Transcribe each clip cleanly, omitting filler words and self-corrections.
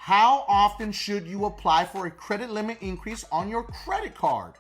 How often should you apply for a credit limit increase on your credit card?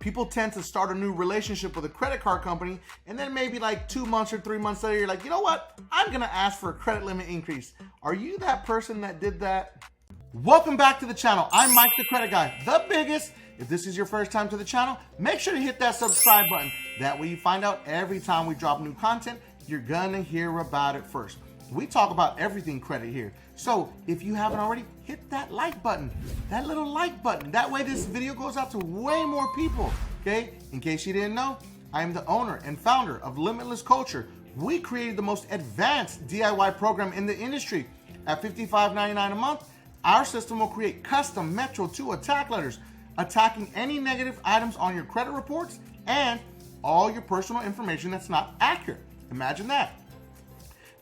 People tend to start a new relationship with a credit card company, and then maybe like 2 months or 3 months later, you're like, you know what? I'm gonna ask for a credit limit increase. Are you that person that did that? Welcome back to the channel. I'm Mike the Credit Guy, the biggest. If this is your first time to the channel, make sure to hit that subscribe button. That way you find out every time we drop new content, you're gonna hear about it first. We talk about everything credit here. So if you haven't already, hit that like button, that little like button. That way this video goes out to way more people, okay? In case you didn't know, I am the owner and founder of Limitless Culture. We created the most advanced DIY program in the industry. At $55.99 a month, our system will create custom Metro 2 attack letters, attacking any negative items on your credit reports and all your personal information that's not accurate. Imagine that.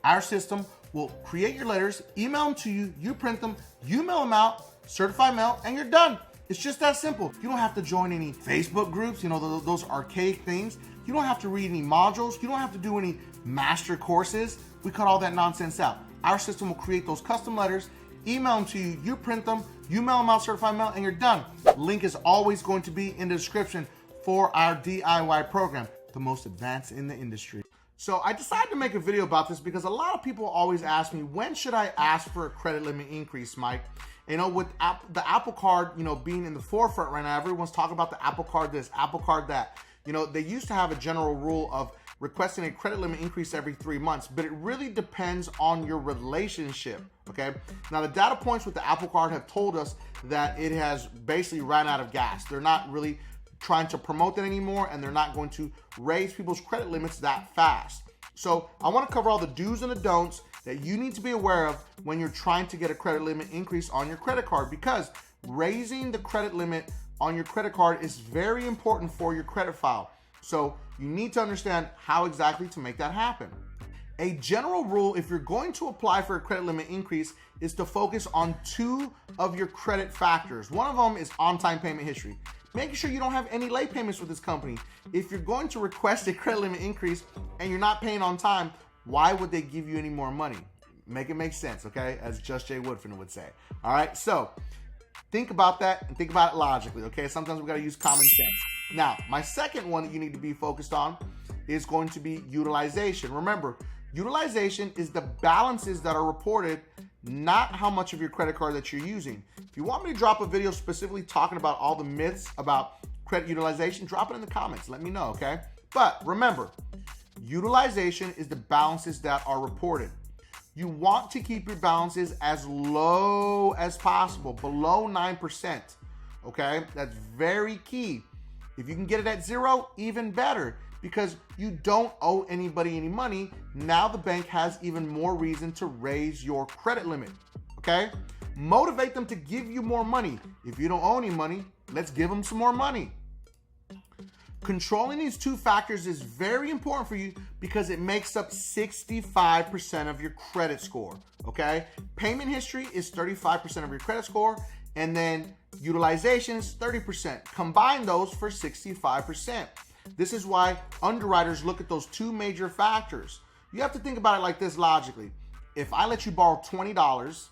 Our system will create your letters, email them to you, you print them, you mail them out, certified mail, and you're done. It's just that simple. You don't have to join any Facebook groups, you know, those archaic things. You don't have to read any modules. You don't have to do any master courses. We cut all that nonsense out. Our system will create those custom letters, email them to you, you print them, you mail them out, certified mail, and you're done. Link is always going to be in the description for our DIY program, the most advanced in the industry. So I decided to make a video about this because a lot of people always ask me, when should I ask for a credit limit increase, Mike? You know, with the Apple Card, you know, being in the forefront right now, everyone's talking about the Apple Card this, Apple Card that. You know, they used to have a general rule of requesting a credit limit increase every 3 months, but it really depends on your relationship, okay? Now, the data points with the Apple Card have told us that it has basically ran out of gas. They're not really trying to promote that anymore, and they're not going to raise people's credit limits that fast. So I want to cover all the do's and the don'ts that you need to be aware of when you're trying to get a credit limit increase on your credit card, because raising the credit limit on your credit card is very important for your credit file. So you need to understand how exactly to make that happen. A general rule, if you're going to apply for a credit limit increase, is to focus on 2 of your credit factors. One of them is on-time payment history. Making sure you don't have any late payments with this company. If you're going to request a credit limit increase and you're not paying on time, why would they give you any more money? Make it make sense, okay? As Just Jay Woodfin would say. All right, so think about that and think about it logically, okay? Sometimes we gotta use common sense. Now, my second one that you need to be focused on is going to be utilization. Remember, utilization is the balances that are reported, not how much of your credit card that you're using. If you want me to drop a video specifically talking about all the myths about credit utilization, drop it in the comments. Let me know, okay? But remember, utilization is the balances that are reported. You want to keep your balances as low as possible, below 9%, okay? That's very key. If you can get it at 0, even better, because you don't owe anybody any money. Now the bank has even more reason to raise your credit limit, okay? Motivate them to give you more money. If you don't owe any money, let's give them some more money. Controlling these 2 factors is very important for you because it makes up 65% of your credit score, okay? Payment history is 35% of your credit score, and then utilization is 30%. Combine those for 65%. This is why underwriters look at those 2 major factors. You have to think about it like this logically. If I let you borrow $20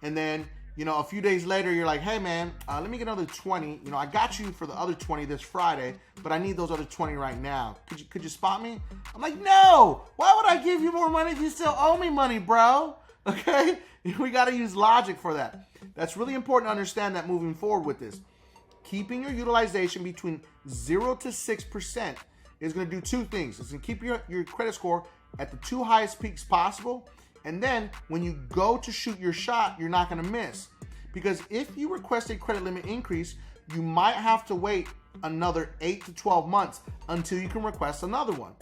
and then, you know, a few days later, you're like, hey man, let me get another 20. You know, I got you for the other 20 this Friday, but I need those other 20 right now. Could you spot me? I'm like, no, why would I give you more money if you still owe me money, bro? Okay, we gotta use logic for that. That's really important to understand that moving forward with this. Keeping your utilization between 0 to 6% is gonna do 2 things. It's gonna keep your credit score at the 2 highest peaks possible. And then when you go to shoot your shot, you're not gonna miss. Because if you request a credit limit increase, you might have to wait another 8 to 12 months until you can request another one.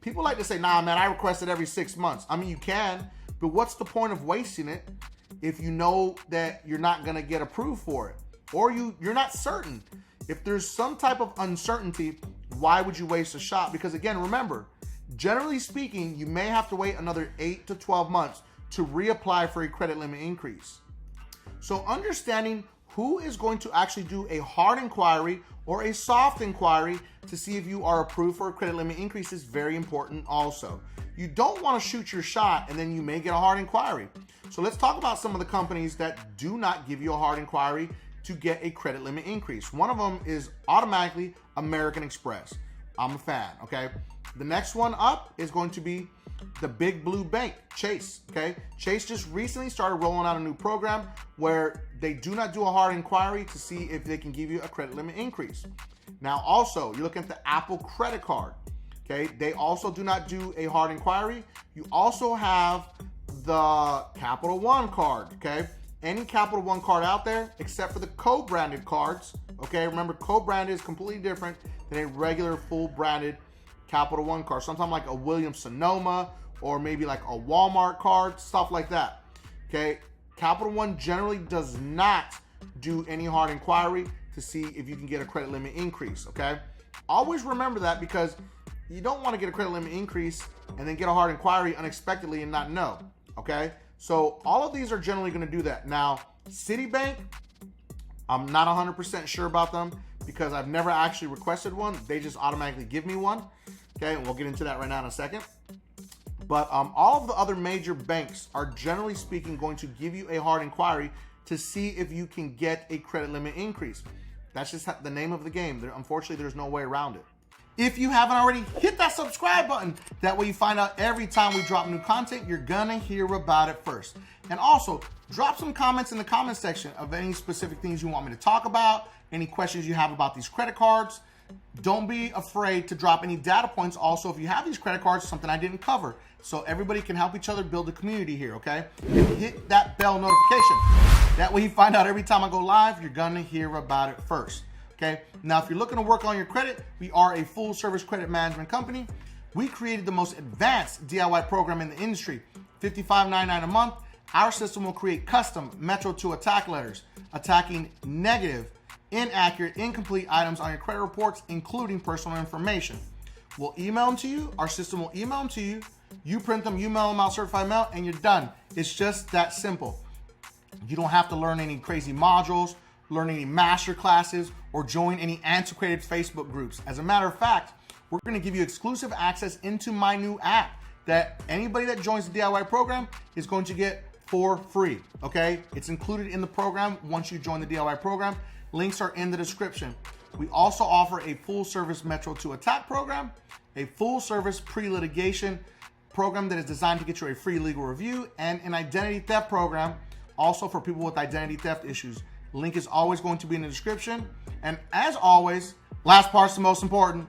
People like to say, nah, man, I request it every 6 months. I mean, you can, but what's the point of wasting it if you know that you're not gonna get approved for it? Or you're not certain. If there's some type of uncertainty, why would you waste a shot? Because again, remember, generally speaking, you may have to wait another 8 to 12 months to reapply for a credit limit increase. So understanding who is going to actually do a hard inquiry or a soft inquiry to see if you are approved for a credit limit increase is very important also. You don't want to shoot your shot and then you may get a hard inquiry. So let's talk about some of the companies that do not give you a hard inquiry to get a credit limit increase. One of them is automatically American Express. I'm a fan, okay? The next one up is going to be the big blue bank, Chase, okay? Chase just recently started rolling out a new program where they do not do a hard inquiry to see if they can give you a credit limit increase. Now also, you're looking at the Apple credit card, okay? They also do not do a hard inquiry. You also have the Capital One card, okay? Any Capital One card out there, except for the co-branded cards, okay? Remember, co-branded is completely different than a regular full branded Capital One card. Sometimes like a Williams-Sonoma or maybe like a Walmart card, stuff like that, okay? Capital One generally does not do any hard inquiry to see if you can get a credit limit increase, okay? Always remember that, because you don't want to get a credit limit increase and then get a hard inquiry unexpectedly and not know, okay? So all of these are generally going to do that. Now, Citibank, I'm not 100% sure about them because I've never actually requested one. They just automatically give me one, okay? And we'll get into that right now in a second. But all of the other major banks are generally speaking going to give you a hard inquiry to see if you can get a credit limit increase. That's just the name of the game. Unfortunately, there's no way around it. If you haven't already, hit that subscribe button. That way you find out every time we drop new content, you're gonna hear about it first. And also, drop some comments in the comment section of any specific things you want me to talk about, any questions you have about these credit cards. Don't be afraid to drop any data points also if you have these credit cards, something I didn't cover. So everybody can help each other build a community here, okay? And hit that bell notification. That way you find out every time I go live, you're gonna hear about it first. Okay. Now, if you're looking to work on your credit, we are a full service credit management company. We created the most advanced DIY program in the industry, $55.99 a month. Our system will create custom Metro to attack letters, attacking negative, inaccurate, incomplete items on your credit reports, including personal information. We'll email them to you. Our system will email them to you. You print them, you mail them out, certified mail, and you're done. It's just that simple. You don't have to learn any crazy modules, learn any master classes, or join any antiquated Facebook groups. As a matter of fact, we're gonna give you exclusive access into my new app that anybody that joins the DIY program is going to get for free, okay? It's included in the program once you join the DIY program. Links are in the description. We also offer a full service Metro to Attack program, a full service pre-litigation program that is designed to get you a free legal review, and an identity theft program also for people with identity theft issues. Link is always going to be in the description. And as always, last part's the most important.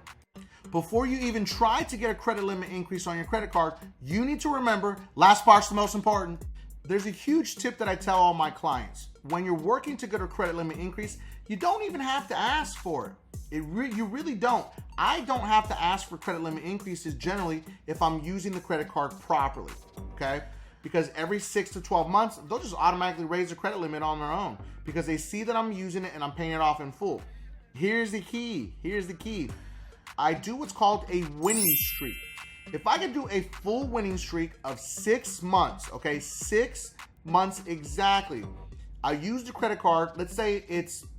Before you even try to get a credit limit increase on your credit card, you need to remember, last part's the most important. There's a huge tip that I tell all my clients. When you're working to get a credit limit increase, you don't even have to ask for it. You really don't. I don't have to ask for credit limit increases generally if I'm using the credit card properly, okay? Because every 6 to 12 months, they'll just automatically raise the credit limit on their own because they see that I'm using it and I'm paying it off in full. Here's the key. Here's the key. I do what's called a winning streak. If I could do a full winning streak of 6 months, okay, 6 months exactly, I use the credit card. Let's say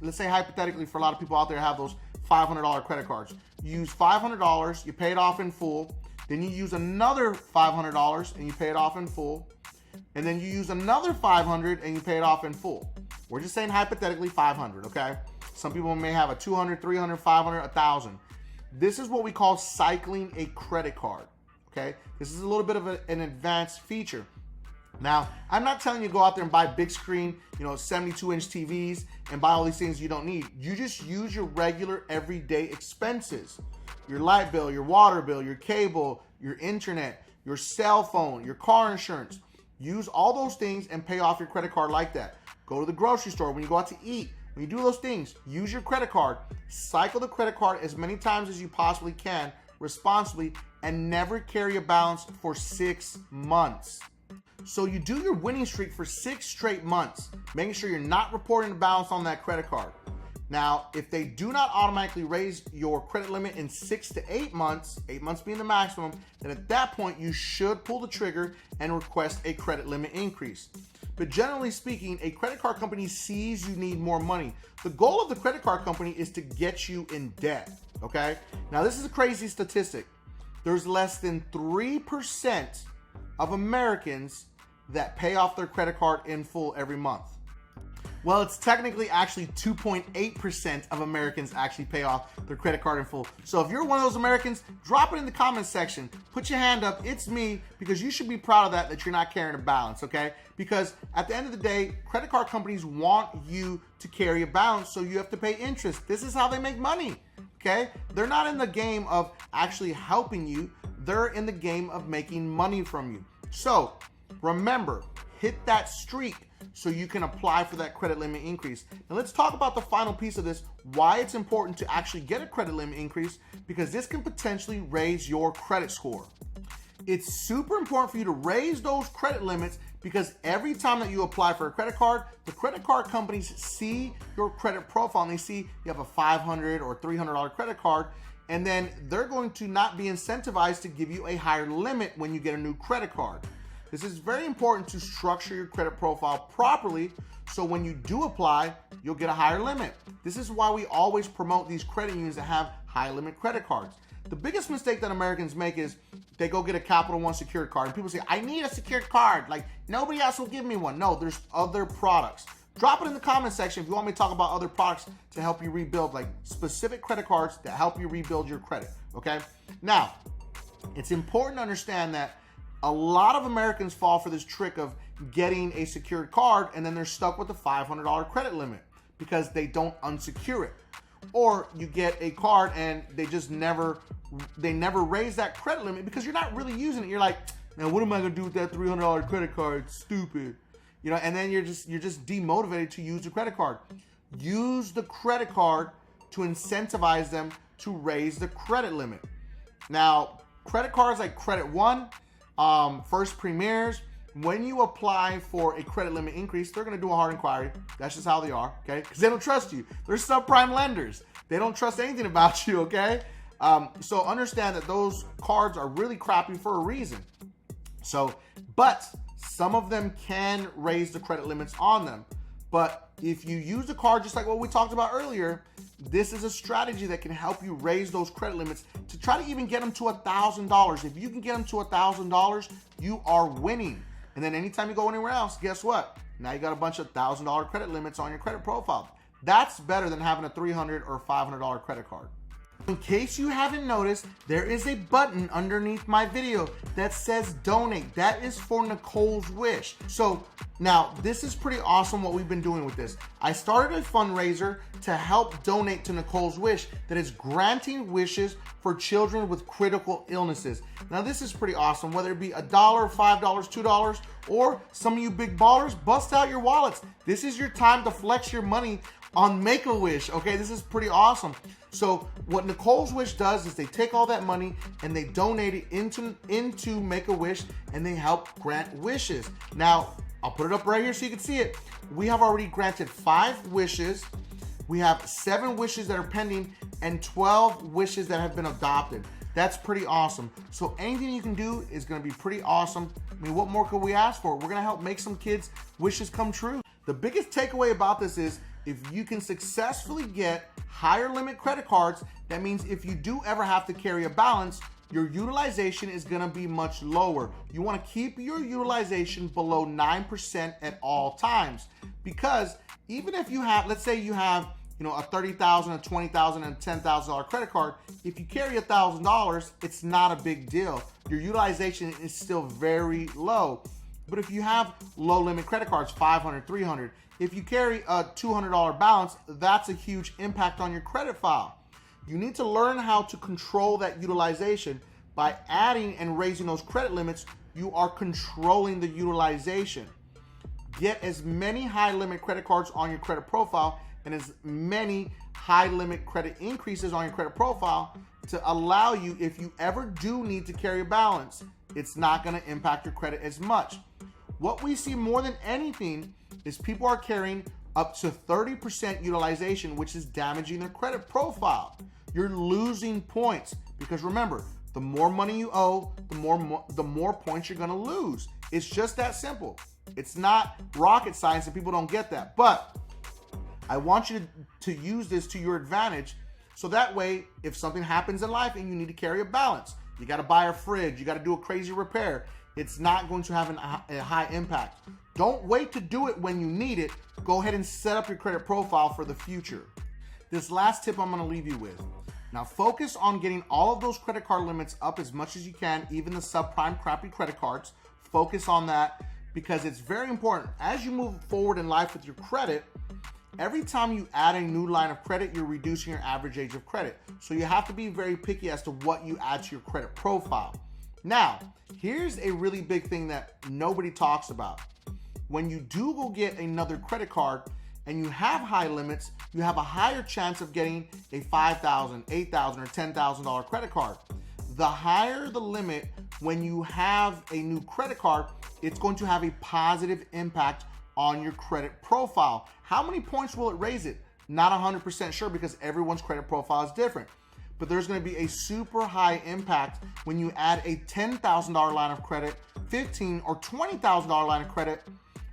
hypothetically for a lot of people out there have those $500 credit cards. You use $500, you pay it off in full. Then you use another $500 and you pay it off in full. And then you use another $500 and you pay it off in full. We're just saying hypothetically $500, okay? Some people may have a $200, $300, $500, $1,000. This is what we call cycling a credit card, okay? This is a little bit of an advanced feature. Now, I'm not telling you to go out there and buy big screen, 72-inch TVs and buy all these things you don't need. You just use your regular everyday expenses. Your light bill, your water bill, your cable, your internet, your cell phone, your car insurance. Use all those things and pay off your credit card like that. Go to the grocery store when you go out to eat. When you do those things, use your credit card. Cycle the credit card as many times as you possibly can responsibly and never carry a balance for 6 months. So you do your winning streak for 6 straight months, making sure you're not reporting a balance on that credit card. Now, if they do not automatically raise your credit limit in 6 to 8 months, 8 months being the maximum, then at that point you should pull the trigger and request a credit limit increase. but generally speaking, a credit card company sees you need more money. The goal of the credit card company is to get you in debt, okay? Now, this is a crazy statistic. There's less than 3% of Americans that pay off their credit card in full every month. Well, it's technically actually 2.8% of Americans actually pay off their credit card in full. So if you're one of those Americans, drop it in the comments section. Put your hand up. It's me, because you should be proud of that you're not carrying a balance, okay? Because at the end of the day, credit card companies want you to carry a balance, so you have to pay interest. This is how they make money, okay? They're not in the game of actually helping you. They're in the game of making money from you. So remember, hit that streak so you can apply for that credit limit increase. Now let's talk about the final piece of this, why it's important to actually get a credit limit increase, because this can potentially raise your credit score. It's super important for you to raise those credit limits, because every time that you apply for a credit card, the credit card companies see your credit profile and they see you have a $500 or $300 credit card, and then they're going to not be incentivized to give you a higher limit when you get a new credit card. This is very important to structure your credit profile properly, so when you do apply, you'll get a higher limit. This is why we always promote these credit unions that have high limit credit cards. The biggest mistake that Americans make is they go get a Capital One secured card, and people say, I need a secured card, like nobody else will give me one. No, there's other products. Drop it in the comment section if you want me to talk about other products to help you rebuild, like specific credit cards that help you rebuild your credit, okay? Now, it's important to understand that a lot of Americans fall for this trick of getting a secured card, and then they're stuck with the $500 credit limit because they don't unsecure it. Or you get a card and they never raise that credit limit because you're not really using it. You're like, man, what am I gonna do with that $300 credit card? Stupid. You know, and then you're just demotivated to use the credit card. Use the credit card to incentivize them to raise the credit limit. Now, credit cards like Credit One, First Premiers, when you apply for a credit limit increase, they're going to do a hard inquiry. That's just how they are, okay? Because they don't trust you. They're subprime lenders. They don't trust anything about you, okay? So understand that those cards are really crappy for a reason. So, but some of them can raise the credit limits on them. But if you use the card just like what we talked about earlier, this is a strategy that can help you raise those credit limits to try to even get them to $1,000. If you can get them to $1,000, you are winning. And then anytime you go anywhere else, guess what? Now you got a bunch of $1,000 credit limits on your credit profile. That's better than having a $300 or $500 credit card. In case you haven't noticed, there is a button underneath my video that says donate. That is for Nicole's wish. So now this is pretty awesome what we've been doing with this. I started a fundraiser to help donate to Nicole's wish that is granting wishes for children with critical illnesses. Now this is pretty awesome, whether it be $1, $5, $2, or some of you big ballers, bust out your wallets. This is your time to flex your money on Make-A-Wish, okay? This is pretty awesome. So what Nicole's Wish does is they take all that money and they donate it into Make-A-Wish, and they help grant wishes. Now, I'll put it up right here so you can see it. We have already granted 5 wishes. We have 7 wishes that are pending and 12 wishes that have been adopted. That's pretty awesome. So anything you can do is gonna be pretty awesome. I mean, what more could we ask for? We're gonna help make some kids' wishes come true. The biggest takeaway about this is, if you can successfully get higher limit credit cards, that means if you do ever have to carry a balance, your utilization is gonna be much lower. You wanna keep your utilization below 9% at all times. Because even if you have, let's say you have, you know, a $30,000, a $20,000, and a $10,000 credit card, if you carry $1,000, it's not a big deal. Your utilization is still very low. But if you have low limit credit cards, 500, 300, if you carry a $200 balance, that's a huge impact on your credit file. You need to learn how to control that utilization. By adding and raising those credit limits, you are controlling the utilization. Get as many high limit credit cards on your credit profile and as many high limit credit increases on your credit profile to allow you, if you ever do need to carry a balance, it's not going to impact your credit as much. What we see more than anything is people are carrying up to 30% utilization, which is damaging their credit profile. You're losing points because remember, the more money you owe, the more points you're gonna lose. It's just that simple. It's not rocket science and people don't get that. But I want you to use this to your advantage, so that way if something happens in life and you need to carry a balance, you got to buy a fridge, you got to do a crazy repair, it's not going to have a high impact. Don't wait to do it when you need it. Go ahead and set up your credit profile for the future. This last tip I'm going to leave you with. Now focus on getting all of those credit card limits up as much as you can, even the subprime crappy credit cards. Focus on that because it's very important. As you move forward in life with your credit, every time you add a new line of credit, you're reducing your average age of credit. So you have to be very picky as to what you add to your credit profile. Now, here's a really big thing that nobody talks about. When you do go get another credit card and you have high limits, you have a higher chance of getting a $5,000, $8,000, or $10,000 credit card. The higher the limit, when you have a new credit card, it's going to have a positive impact on your credit profile. How many points will it raise it? Not 100% sure because everyone's credit profile is different. But there's going to be a super high impact when you add a $10,000 line of credit, $15,000 or $20,000 line of credit,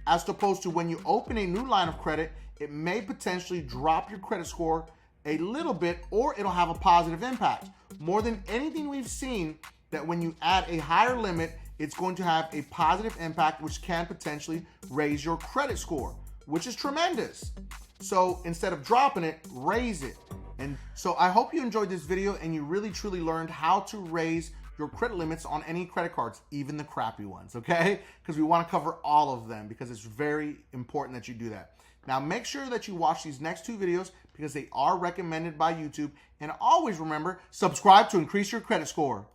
as opposed to when you open a new line of credit, it may potentially drop your credit score a little bit, or it'll have a positive impact. More than anything we've seen, that when you add a higher limit, it's going to have a positive impact, which can potentially raise your credit score, which is tremendous. So instead of dropping it, raise it. And so I hope you enjoyed this video and you really truly learned how to raise your credit limits on any credit cards, even the crappy ones, okay? Because we want to cover all of them because it's very important that you do that. Now make sure that you watch these next two videos because they are recommended by YouTube. And always remember, subscribe to increase your credit score.